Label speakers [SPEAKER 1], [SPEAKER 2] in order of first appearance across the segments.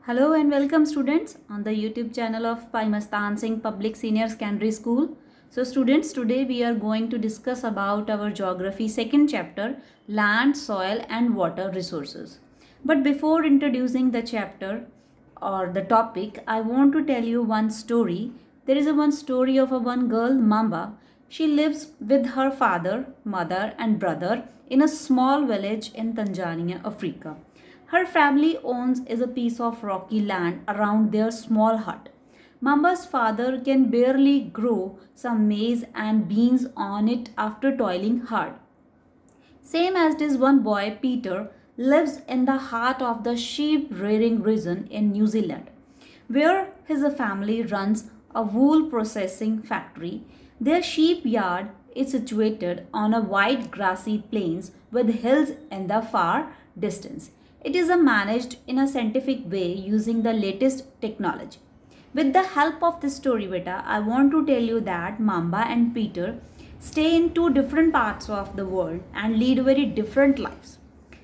[SPEAKER 1] Hello and welcome students on the YouTube channel of Pai Mastan Singh Public Senior Secondary School. So students, today we are going to discuss about our geography second chapter, land, soil and water resources. But before introducing the chapter or the topic, I want to tell you one story. There is one story of a one girl, Mamba. She lives with her father, mother and brother in a small village in Tanzania, Africa. Her family owns is a piece of rocky land around their small hut. Mamba's father can barely grow some maize and beans on it after toiling hard. Same as this one boy, Peter, lives in the heart of the sheep rearing region in New Zealand, where his family runs a wool processing factory. Their sheep yard is situated on a wide grassy plains with hills in the far distance. It is managed in a scientific way using the latest technology. With the help of this story, beta, I want to tell you that Mamba and Peter stay in two different parts of the world and lead very different lives.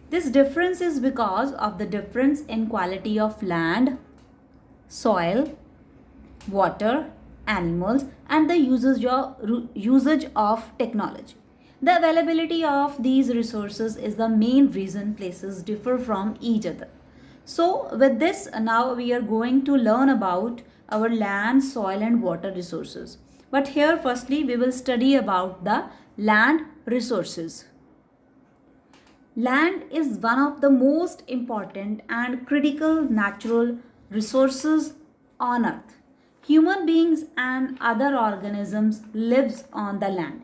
[SPEAKER 1] This difference is because of the difference in quality of land, soil, water, animals, and the usage of technology. The availability of these resources is the main reason places differ from each other. So, with this, now we are going to learn about our land, soil, and water resources. But here, firstly, we will study about the land resources. Land is one of the most important and critical natural resources on earth. Human beings and other organisms lives on the land.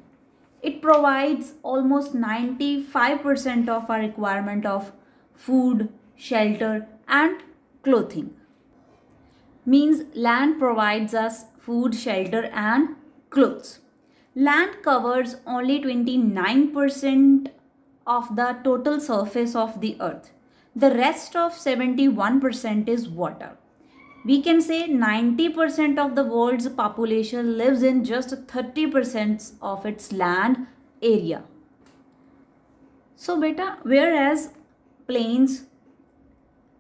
[SPEAKER 1] It provides almost 95% of our requirement of food, shelter and clothing. Means land provides us food, shelter and clothes. Land covers only 29% of the total surface of the earth. The rest of 71% is water. We can say 90% of the world's population lives in just 30% of its land area. So beta, whereas plains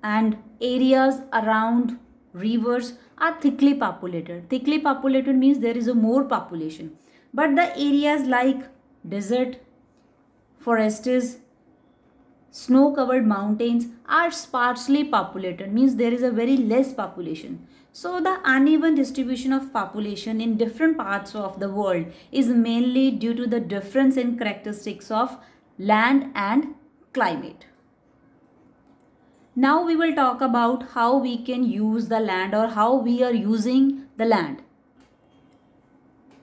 [SPEAKER 1] and areas around rivers are thickly populated. Thickly populated means there is a more population. But the areas like desert, forests, snow covered mountains are sparsely populated, means there is a very less population. So the uneven distribution of population in different parts of the world is mainly due to the difference in characteristics of land and climate. Now we will talk about how we can use the land or how we are using the land.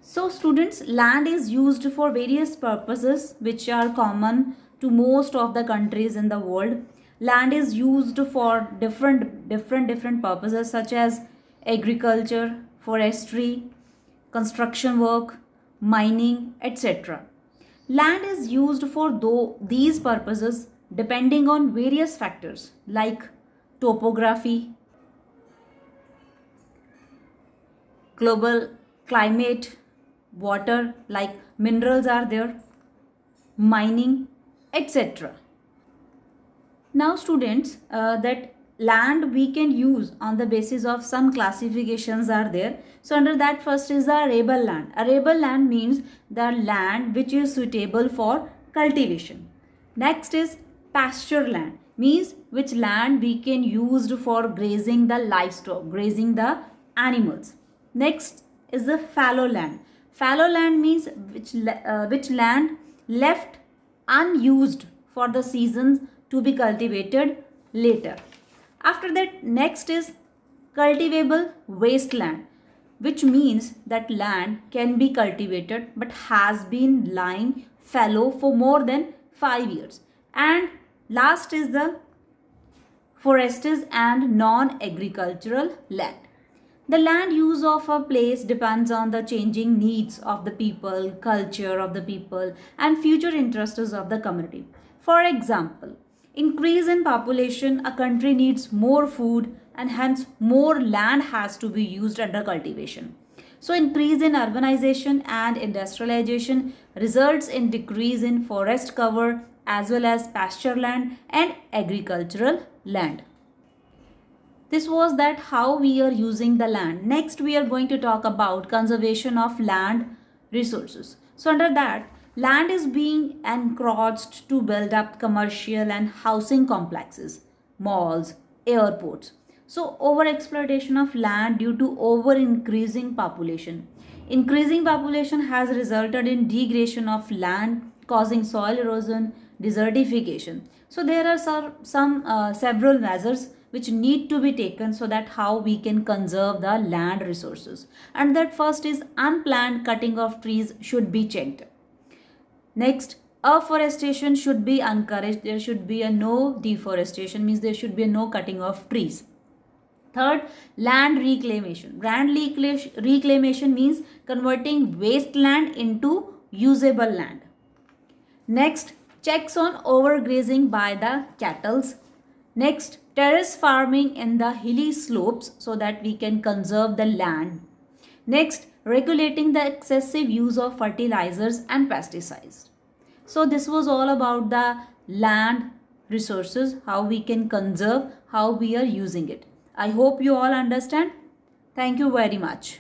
[SPEAKER 1] So students, land is used for various purposes which are common to most of the countries in the world. Land is used for different purposes such as agriculture, forestry, construction work, mining, etc. Land is used for these purposes depending on various factors like topography, global climate, water like minerals are there, mining, etc. Now students, that land we can use on the basis of some classifications are there. So under that, first is the arable land. Arable land means the land which is suitable for cultivation. Next is pasture land, means which land we can use for grazing the livestock, grazing the animals. Next is the fallow land. Fallow land means which land left unused for the seasons to be cultivated later. After that, next is cultivable wasteland, which means that land can be cultivated but has been lying fallow for more than 5 years. And last is the forests and non-agricultural land. The land use of a place depends on the changing needs of the people, culture of the people, and future interests of the community. For example, increase in population, a country needs more food and hence more land has to be used under cultivation. So increase in urbanization and industrialization results in decrease in forest cover as well as pasture land and agricultural land. This was that how we are using the land. Next, we are going to talk about conservation of land resources. So under that, land is being encroached to build up commercial and housing complexes, malls, airports. So over exploitation of land due to over increasing population. Increasing population has resulted in degradation of land, causing soil erosion, desertification. So there are several measures which need to be taken so that how we can conserve the land resources. And that first is unplanned cutting of trees should be checked. Next, afforestation should be encouraged. There should be a no deforestation, means there should be a no cutting of trees. Third, land reclamation. Reclamation means converting wasteland into usable land. Next, checks on overgrazing by the cattle. Next, terrace farming in the hilly slopes so that we can conserve the land. Next, regulating the excessive use of fertilizers and pesticides. So this was all about the land resources, how we can conserve, how we are using it. I hope you all understand. Thank you very much.